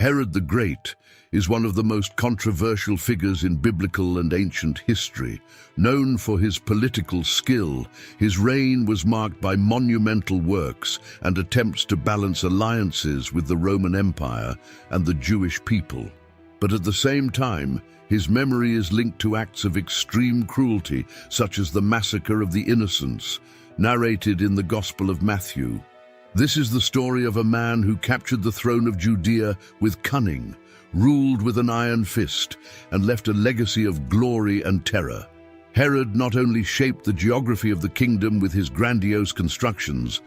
Herod the Great is one of the most controversial figures in biblical and ancient history. Known for his political skill, his reign was marked by monumental works and attempts to balance alliances with the Roman Empire and the Jewish people. But at the same time, his memory is linked to acts of extreme cruelty, such as the Massacre of the Innocents, narrated in the Gospel of Matthew. This is the story of a man who captured the throne of Judea with cunning, ruled with an iron fist, and left a legacy of glory and terror. Herod not only shaped the geography of the kingdom with his grandiose constructions,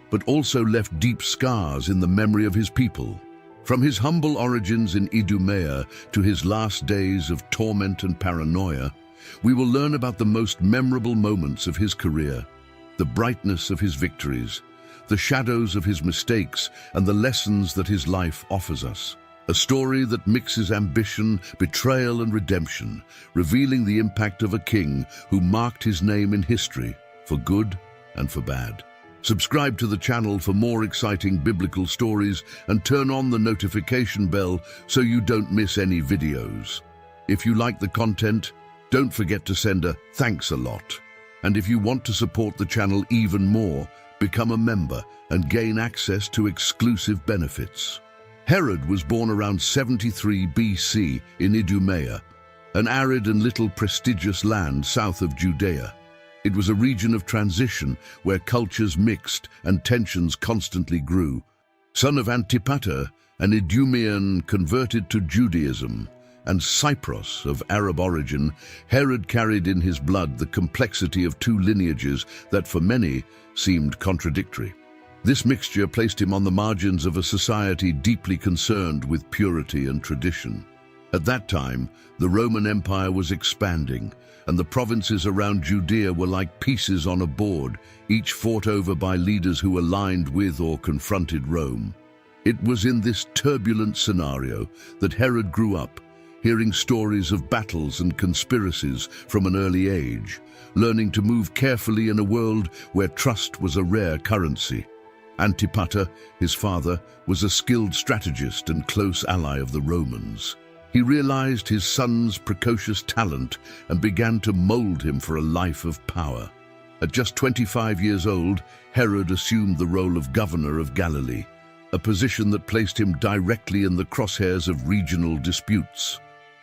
but also left deep scars in the memory of his people. From his humble origins in Idumea to his last days of torment and paranoia, we will learn about the most memorable moments of his career, the brightness of his victories, the shadows of his mistakes, and the lessons that his life offers us. A story that mixes ambition, betrayal, and redemption, revealing the impact of a king who marked his name in history, for good and for bad. Subscribe to the channel for more exciting biblical stories and turn on the notification bell so you don't miss any videos. If you like the content, don't forget to send a thanks a lot. And if you want to support the channel even more, become a member and gain access to exclusive benefits. Herod was born around 73 BC in Idumea, an arid and little prestigious land south of Judea. It was a region of transition where cultures mixed and tensions constantly grew. Son of Antipater, an Idumean converted to Judaism, and Cypros of Arab origin, Herod carried in his blood the complexity of two lineages that for many seemed contradictory. This mixture placed him on the margins of a society deeply concerned with purity and tradition. At that time, the Roman Empire was expanding, and the provinces around Judea were like pieces on a board, each fought over by leaders who aligned with or confronted Rome. It was in this turbulent scenario that Herod grew up, hearing stories of battles and conspiracies from an early age, learning to move carefully in a world where trust was a rare currency. Antipater, his father, was a skilled strategist and close ally of the Romans. He realized his son's precocious talent and began to mold him for a life of power. At just 25 years old, Herod assumed the role of governor of Galilee, a position that placed him directly in the crosshairs of regional disputes.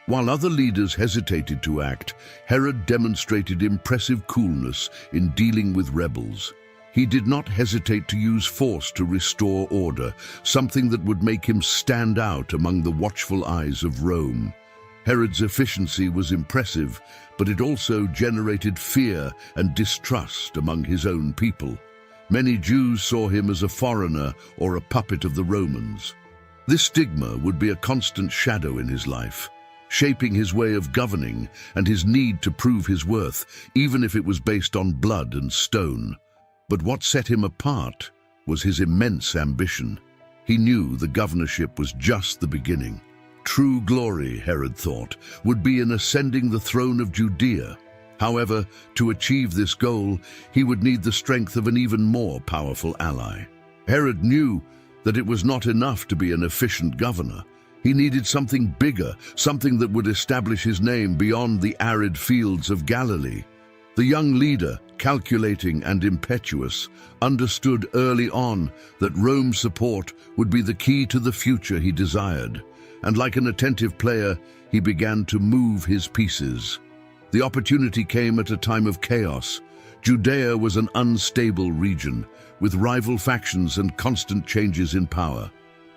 While other leaders hesitated to act, Herod demonstrated impressive coolness in dealing with rebels. He did not hesitate to use force to restore order, something that would make him stand out among the watchful eyes of Rome. Herod's efficiency was impressive, but it also generated fear and distrust among his own people. Many Jews saw him as a foreigner or a puppet of the Romans. This stigma would be a constant shadow in his life, shaping his way of governing and his need to prove his worth, even if it was based on blood and stone. But what set him apart was his immense ambition. He knew the governorship was just the beginning. True glory, Herod thought, would be in ascending the throne of Judea. However, to achieve this goal, he would need the strength of an even more powerful ally. Herod knew that it was not enough to be an efficient governor. He needed something bigger, something that would establish his name beyond the arid fields of Galilee. The young leader, calculating and impetuous, understood early on that Rome's support would be the key to the future he desired, and like an attentive player, he began to move his pieces. The opportunity came at a time of chaos. Judea was an unstable region, with rival factions and constant changes in power.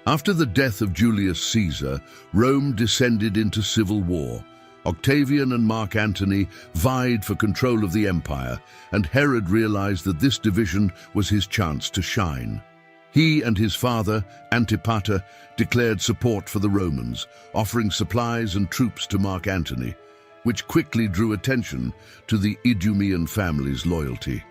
After the death of Julius Caesar, Rome descended into civil war. Octavian and Mark Antony vied for control of the empire, and Herod realized that this division was his chance to shine. He and his father, Antipater, declared support for the Romans, offering supplies and troops to Mark Antony, which quickly drew attention to the Idumean family's loyalty.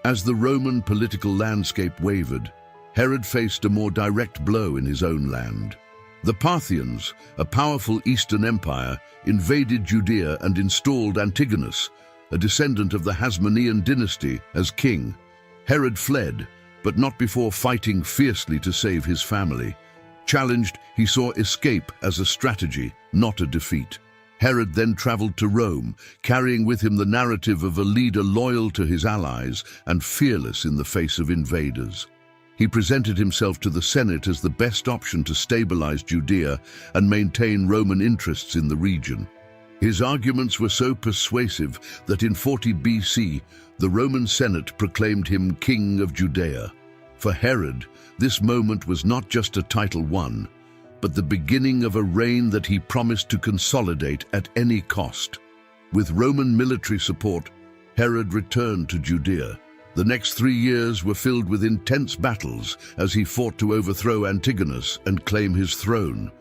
As the Roman political landscape wavered, Herod faced a more direct blow in his own land. The Parthians, a powerful Eastern empire, invaded Judea and installed Antigonus, a descendant of the Hasmonean dynasty, as king. Herod fled, but not before fighting fiercely to save his family. Challenged, he saw escape as a strategy, not a defeat. Herod then traveled to Rome, carrying with him the narrative of a leader loyal to his allies and fearless in the face of invaders. He presented himself to the Senate as the best option to stabilize Judea and maintain Roman interests in the region. His arguments were so persuasive that in 40 BC, the Roman Senate proclaimed him King of Judea. For Herod, this moment was not just a title won, but the beginning of a reign that he promised to consolidate at any cost. With Roman military support, Herod returned to Judea. The next 3 years were filled with intense battles as he fought to overthrow Antigonus and claim his throne.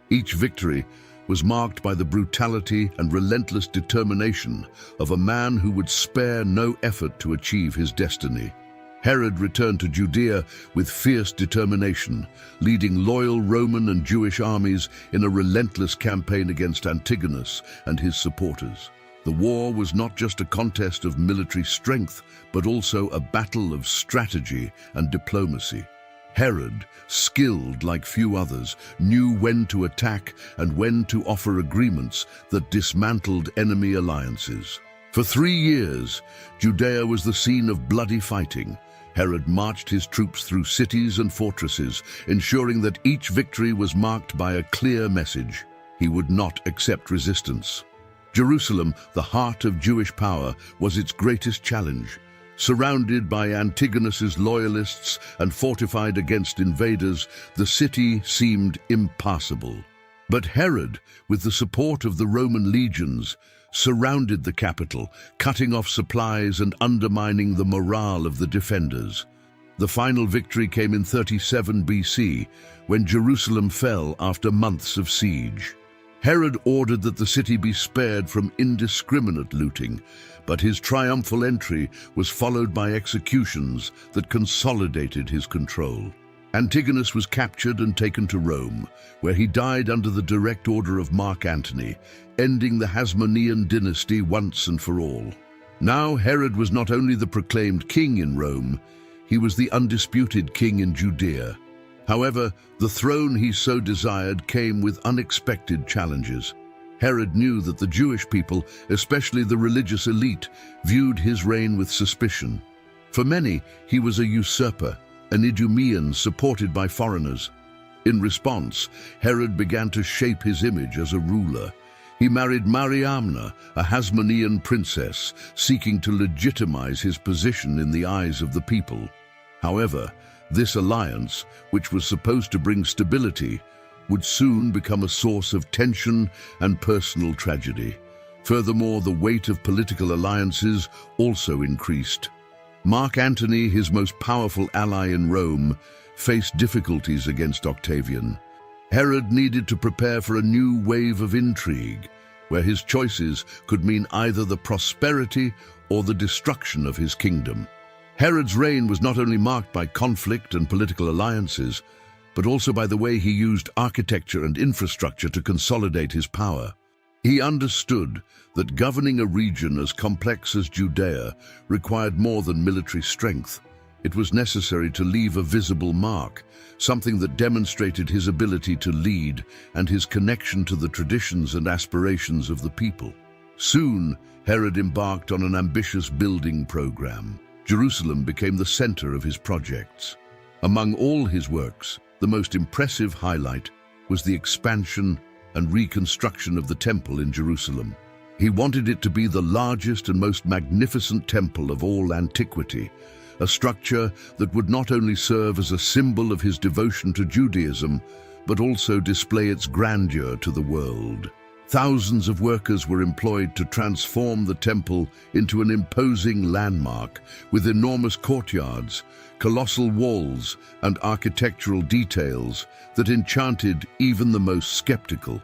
Each victory was marked by the brutality and relentless determination of a man who would spare no effort to achieve his destiny. Herod returned to Judea with fierce determination, leading loyal Roman and Jewish armies in a relentless campaign against Antigonus and his supporters. The war was not just a contest of military strength, but also a battle of strategy and diplomacy. Herod, skilled like few others, knew when to attack and when to offer agreements that dismantled enemy alliances. For 3 years, Judea was the scene of bloody fighting. Herod marched his troops through cities and fortresses, ensuring that each victory was marked by a clear message: he would not accept resistance. Jerusalem, the heart of Jewish power, was its greatest challenge. Surrounded by Antigonus's loyalists and fortified against invaders, the city seemed impassable. But Herod, with the support of the Roman legions, surrounded the capital, cutting off supplies and undermining the morale of the defenders. The final victory came in 37 BC, when Jerusalem fell after months of siege. Herod ordered that the city be spared from indiscriminate looting, but his triumphal entry was followed by executions that consolidated his control. Antigonus was captured and taken to Rome, where he died under the direct order of Mark Antony, ending the Hasmonean dynasty once and for all. Now Herod was not only the proclaimed king in Rome, he was the undisputed king in Judea. However, the throne he so desired came with unexpected challenges. Herod knew that the Jewish people, especially the religious elite, viewed his reign with suspicion. For many, he was a usurper, an Idumean supported by foreigners. In response, Herod began to shape his image as a ruler. He married Mariamna, a Hasmonean princess, seeking to legitimize his position in the eyes of the people. However, this alliance, which was supposed to bring stability, would soon become a source of tension and personal tragedy. Furthermore, the weight of political alliances also increased. Mark Antony, his most powerful ally in Rome, faced difficulties against Octavian. Herod needed to prepare for a new wave of intrigue, where his choices could mean either the prosperity or the destruction of his kingdom. Herod's reign was not only marked by conflict and political alliances, but also by the way he used architecture and infrastructure to consolidate his power. He understood that governing a region as complex as Judea required more than military strength. It was necessary to leave a visible mark, something that demonstrated his ability to lead and his connection to the traditions and aspirations of the people. Soon, Herod embarked on an ambitious building program. Jerusalem became the center of his projects. Among all his works, the most impressive highlight was the expansion and reconstruction of the temple in Jerusalem. He wanted it to be the largest and most magnificent temple of all antiquity, a structure that would not only serve as a symbol of his devotion to Judaism, but also display its grandeur to the world. Thousands of workers were employed to transform the temple into an imposing landmark with enormous courtyards, colossal walls, and architectural details that enchanted even the most skeptical.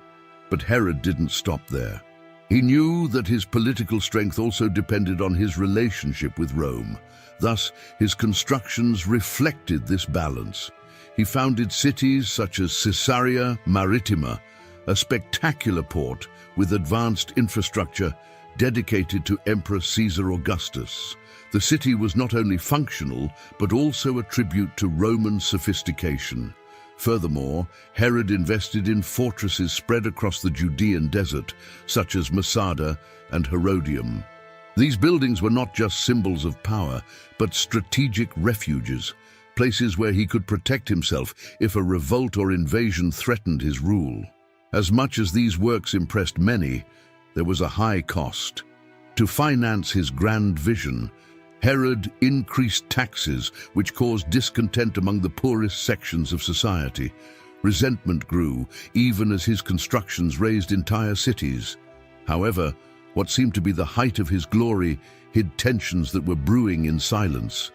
But Herod didn't stop there. He knew that his political strength also depended on his relationship with Rome. Thus, his constructions reflected this balance. He founded cities such as Caesarea Maritima, a spectacular port with advanced infrastructure dedicated to Emperor Caesar Augustus. The city was not only functional, but also a tribute to Roman sophistication. Furthermore, Herod invested in fortresses spread across the Judean desert, such as Masada and Herodium. These buildings were not just symbols of power, but strategic refuges, places where he could protect himself if a revolt or invasion threatened his rule. As much as these works impressed many, there was a high cost. To finance his grand vision, Herod increased taxes, which caused discontent among the poorest sections of society. Resentment grew, even as his constructions razed entire cities. However, what seemed to be the height of his glory hid tensions that were brewing in silence.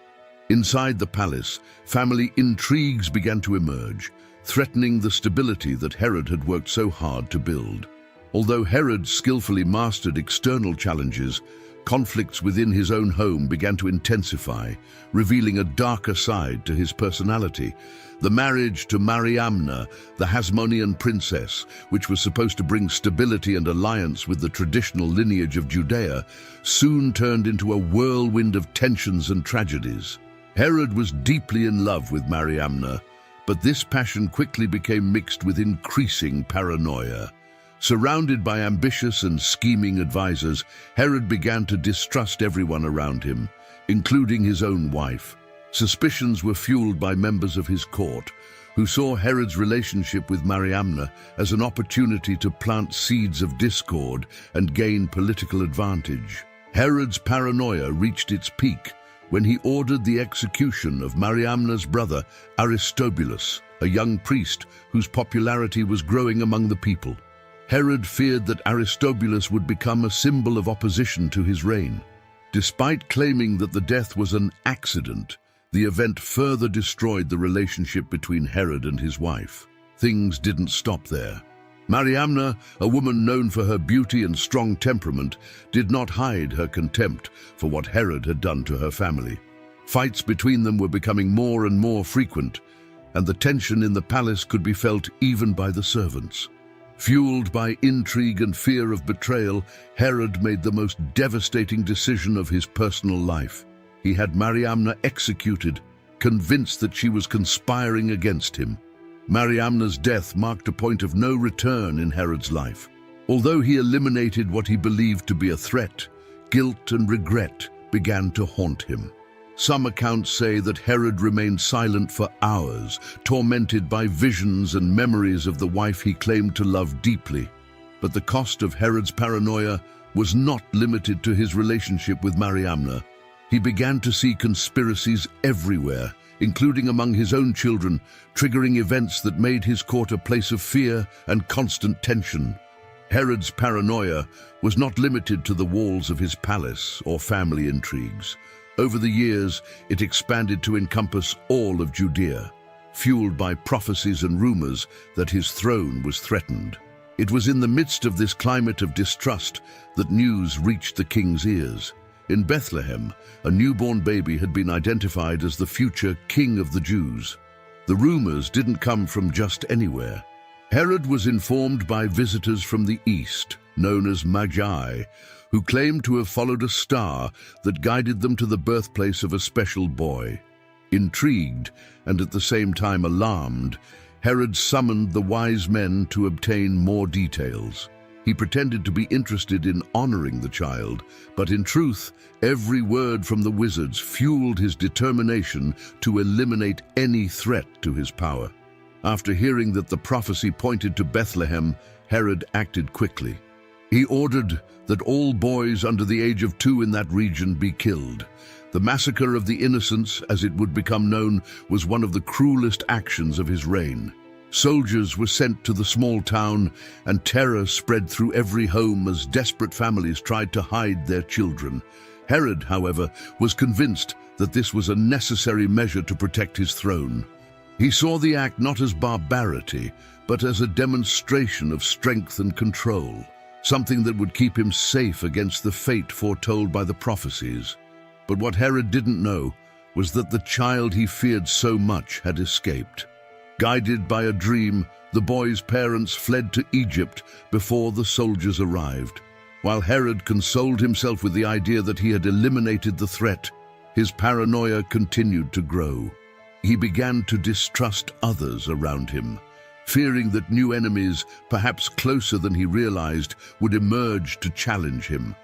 Inside the palace, family intrigues began to emerge, threatening the stability that Herod had worked so hard to build. Although Herod skillfully mastered external challenges, conflicts within his own home began to intensify, revealing a darker side to his personality. The marriage to Mariamna, the Hasmonean princess, which was supposed to bring stability and alliance with the traditional lineage of Judea, soon turned into a whirlwind of tensions and tragedies. Herod was deeply in love with Mariamna, but this passion quickly became mixed with increasing paranoia. Surrounded by ambitious and scheming advisors, Herod began to distrust everyone around him, including his own wife. Suspicions were fueled by members of his court, who saw Herod's relationship with Mariamna as an opportunity to plant seeds of discord and gain political advantage. Herod's paranoia reached its peak when he ordered the execution of Mariamna's brother, Aristobulus, a young priest whose popularity was growing among the people. Herod feared that Aristobulus would become a symbol of opposition to his reign. Despite claiming that the death was an accident, the event further destroyed the relationship between Herod and his wife. Things didn't stop there. Mariamna, a woman known for her beauty and strong temperament, did not hide her contempt for what Herod had done to her family. Fights between them were becoming more and more frequent, and the tension in the palace could be felt even by the servants. Fueled by intrigue and fear of betrayal, Herod made the most devastating decision of his personal life. He had Mariamna executed, convinced that she was conspiring against him. Mariamna's death marked a point of no return in Herod's life. Although he eliminated what he believed to be a threat, guilt and regret began to haunt him. Some accounts say that Herod remained silent for hours, tormented by visions and memories of the wife he claimed to love deeply. But the cost of Herod's paranoia was not limited to his relationship with Mariamna. He began to see conspiracies everywhere, including among his own children, triggering events that made his court a place of fear and constant tension. Herod's paranoia was not limited to the walls of his palace or family intrigues. Over the years, it expanded to encompass all of Judea, fueled by prophecies and rumors that his throne was threatened. It was in the midst of this climate of distrust that news reached the king's ears. In Bethlehem, a newborn baby had been identified as the future king of the Jews. The rumors didn't come from just anywhere. Herod was informed by visitors from the east, known as Magi, who claimed to have followed a star that guided them to the birthplace of a special boy. Intrigued, and at the same time alarmed, Herod summoned the wise men to obtain more details. He pretended to be interested in honoring the child, but in truth, every word from the wizards fueled his determination to eliminate any threat to his power. After hearing that the prophecy pointed to Bethlehem, Herod acted quickly. He ordered that all boys under the age of 2 in that region be killed. The massacre of the innocents, as it would become known, was one of the cruelest actions of his reign. Soldiers were sent to the small town, and terror spread through every home as desperate families tried to hide their children. Herod, however, was convinced that this was a necessary measure to protect his throne. He saw the act not as barbarity, but as a demonstration of strength and control, something that would keep him safe against the fate foretold by the prophecies. But what Herod didn't know was that the child he feared so much had escaped. Guided by a dream, the boy's parents fled to Egypt before the soldiers arrived. While Herod consoled himself with the idea that he had eliminated the threat, his paranoia continued to grow. He began to distrust others around him, fearing that new enemies, perhaps closer than he realized, would emerge to challenge him.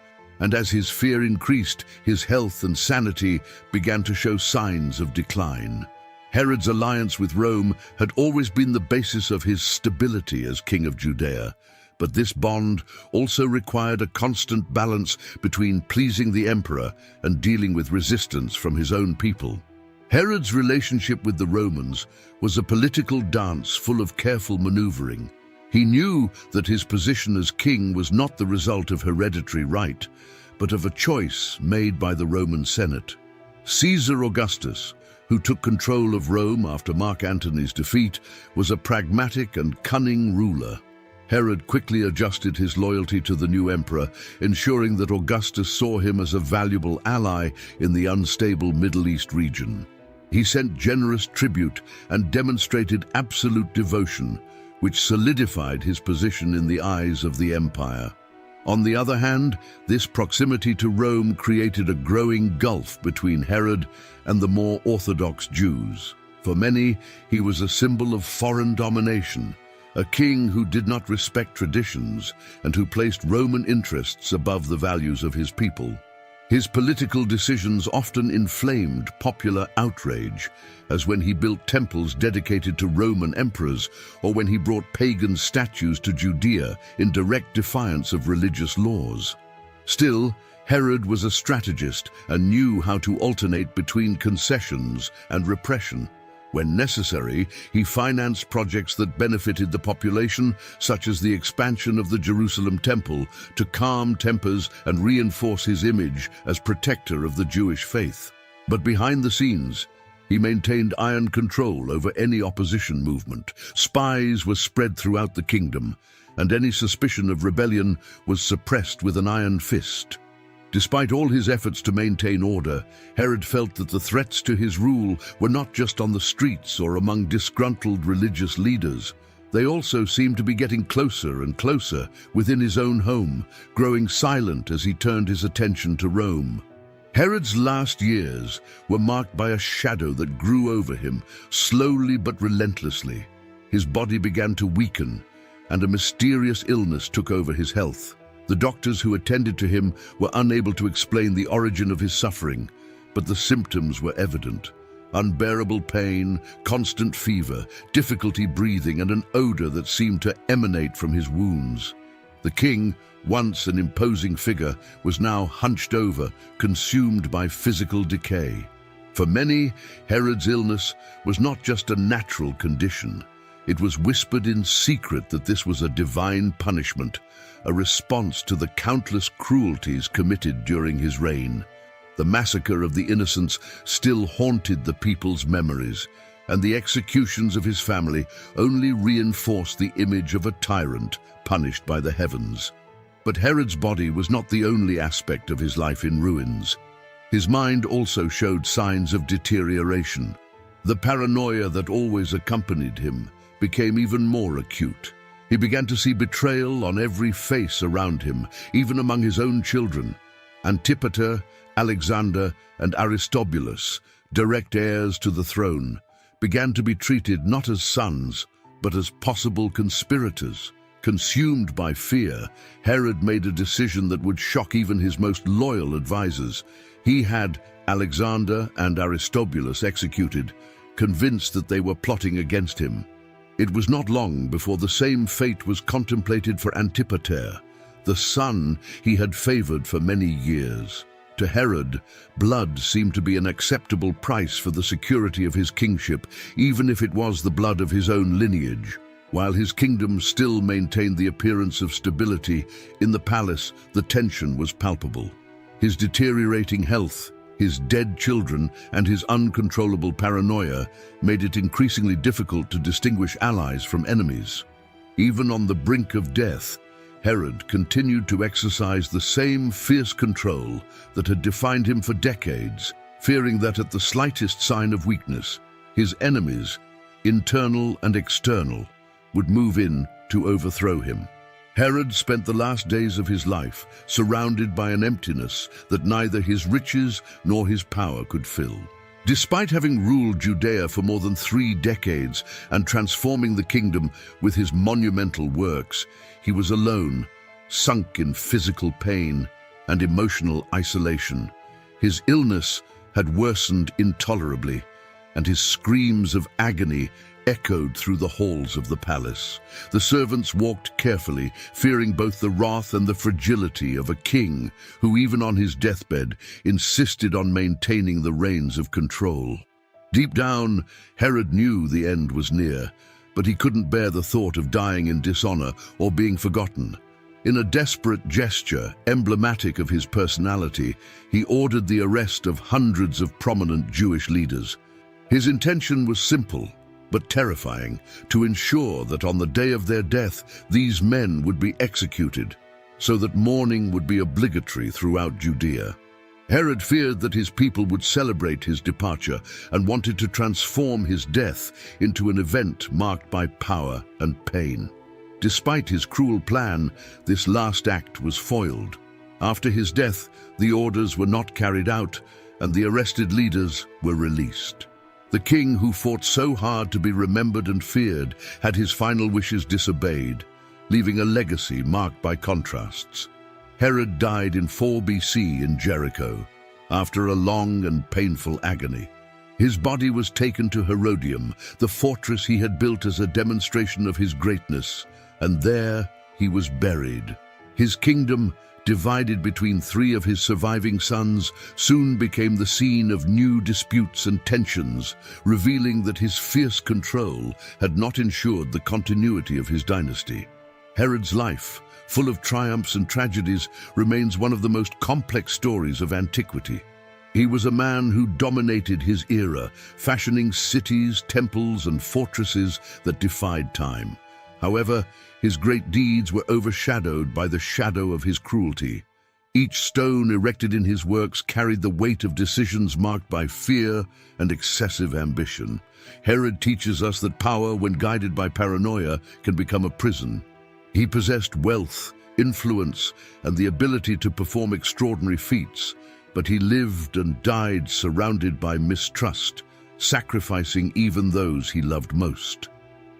And as his fear increased, his health and sanity began to show signs of decline. Herod's alliance with Rome had always been the basis of his stability as king of Judea, but this bond also required a constant balance between pleasing the emperor and dealing with resistance from his own people. Herod's relationship with the Romans was a political dance full of careful maneuvering. He knew that his position as king was not the result of hereditary right, but of a choice made by the Roman Senate. Caesar Augustus, who took control of Rome after Mark Antony's defeat, was a pragmatic and cunning ruler. Herod quickly adjusted his loyalty to the new emperor, ensuring that Augustus saw him as a valuable ally in the unstable Middle East region. He sent generous tribute and demonstrated absolute devotion, which solidified his position in the eyes of the empire. On the other hand, this proximity to Rome created a growing gulf between Herod and the more orthodox Jews. For many, he was a symbol of foreign domination, a king who did not respect traditions and who placed Roman interests above the values of his people. His political decisions often inflamed popular outrage, as when he built temples dedicated to Roman emperors or when he brought pagan statues to Judea in direct defiance of religious laws. Still, Herod was a strategist and knew how to alternate between concessions and repression. When necessary, he financed projects that benefited the population, such as the expansion of the Jerusalem temple, to calm tempers and reinforce his image as protector of the Jewish faith. But behind the scenes, he maintained iron control over any opposition movement. Spies were spread throughout the kingdom, and any suspicion of rebellion was suppressed with an iron fist. Despite all his efforts to maintain order, Herod felt that the threats to his rule were not just on the streets or among disgruntled religious leaders. They also seemed to be getting closer and closer within his own home, growing silent as he turned his attention to Rome. Herod's last years were marked by a shadow that grew over him, slowly but relentlessly. His body began to weaken, and a mysterious illness took over his health. The doctors who attended to him were unable to explain the origin of his suffering, but the symptoms were evident. Unbearable pain, constant fever, difficulty breathing, and an odor that seemed to emanate from his wounds. The king, once an imposing figure, was now hunched over, consumed by physical decay. For many, Herod's illness was not just a natural condition. It was whispered in secret that this was a divine punishment, a response to the countless cruelties committed during his reign. The massacre of the innocents still haunted the people's memories, and the executions of his family only reinforced the image of a tyrant punished by the heavens. But Herod's body was not the only aspect of his life in ruins. His mind also showed signs of deterioration. The paranoia that always accompanied him became even more acute. He began to see betrayal on every face around him, even among his own children. Antipater, Alexander, and Aristobulus, direct heirs to the throne, began to be treated not as sons, but as possible conspirators. Consumed by fear, Herod made a decision that would shock even his most loyal advisors. He had Alexander and Aristobulus executed, convinced that they were plotting against him. It was not long before the same fate was contemplated for Antipater, the son he had favored for many years. To Herod, blood seemed to be an acceptable price for the security of his kingship, even if it was the blood of his own lineage. While his kingdom still maintained the appearance of stability, in the palace the tension was palpable. His deteriorating health, his dead children, and his uncontrollable paranoia made it increasingly difficult to distinguish allies from enemies. Even on the brink of death, Herod continued to exercise the same fierce control that had defined him for decades, fearing that at the slightest sign of weakness, his enemies, internal and external, would move in to overthrow him. Herod spent the last days of his life surrounded by an emptiness that neither his riches nor his power could fill. Despite having ruled Judea for more than 3 decades and transforming the kingdom with his monumental works, he was alone, sunk in physical pain and emotional isolation. His illness had worsened intolerably, and his screams of agony echoed through the halls of the palace. The servants walked carefully, fearing both the wrath and the fragility of a king who, even on his deathbed, insisted on maintaining the reins of control. Deep down, Herod knew the end was near, but he couldn't bear the thought of dying in dishonor or being forgotten. In a desperate gesture, emblematic of his personality, he ordered the arrest of hundreds of prominent Jewish leaders. His intention was simple, but terrifying, to ensure that on the day of their death, these men would be executed, so that mourning would be obligatory throughout Judea. Herod feared that his people would celebrate his departure and wanted to transform his death into an event marked by power and pain. Despite his cruel plan, this last act was foiled. After his death, the orders were not carried out, and the arrested leaders were released. The king who fought so hard to be remembered and feared had his final wishes disobeyed, leaving a legacy marked by contrasts. Herod died in 4 BC in Jericho, after a long and painful agony. His body was taken to Herodium, the fortress he had built as a demonstration of his greatness, and there he was buried. His kingdom, divided between 3 of his surviving sons, soon became the scene of new disputes and tensions, revealing that his fierce control had not ensured the continuity of his dynasty. Herod's life, full of triumphs and tragedies, remains one of the most complex stories of antiquity. He was a man who dominated his era, fashioning cities, temples, and fortresses that defied time. However, his great deeds were overshadowed by the shadow of his cruelty. Each stone erected in his works carried the weight of decisions marked by fear and excessive ambition. Herod teaches us that power, when guided by paranoia, can become a prison. He possessed wealth, influence, and the ability to perform extraordinary feats, but he lived and died surrounded by mistrust, sacrificing even those he loved most.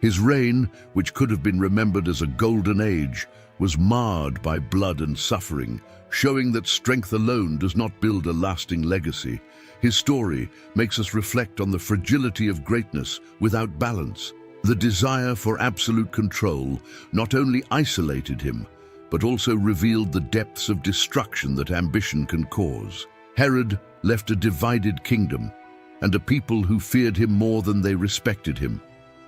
His reign, which could have been remembered as a golden age, was marred by blood and suffering, showing that strength alone does not build a lasting legacy. His story makes us reflect on the fragility of greatness without balance. The desire for absolute control not only isolated him, but also revealed the depths of destruction that ambition can cause. Herod left a divided kingdom, and a people who feared him more than they respected him.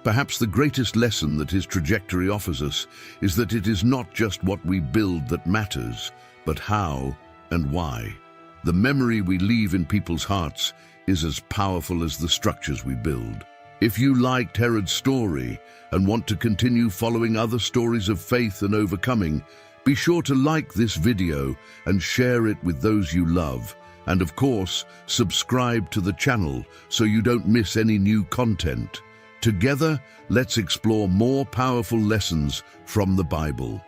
Perhaps the greatest lesson that his trajectory offers us is that it is not just what we build that matters, but how and why. The memory we leave in people's hearts is as powerful as the structures we build. If you liked Herod's story and want to continue following other stories of faith and overcoming, be sure to like this video and share it with those you love. And of course, subscribe to the channel so you don't miss any new content. Together, let's explore more powerful lessons from the Bible.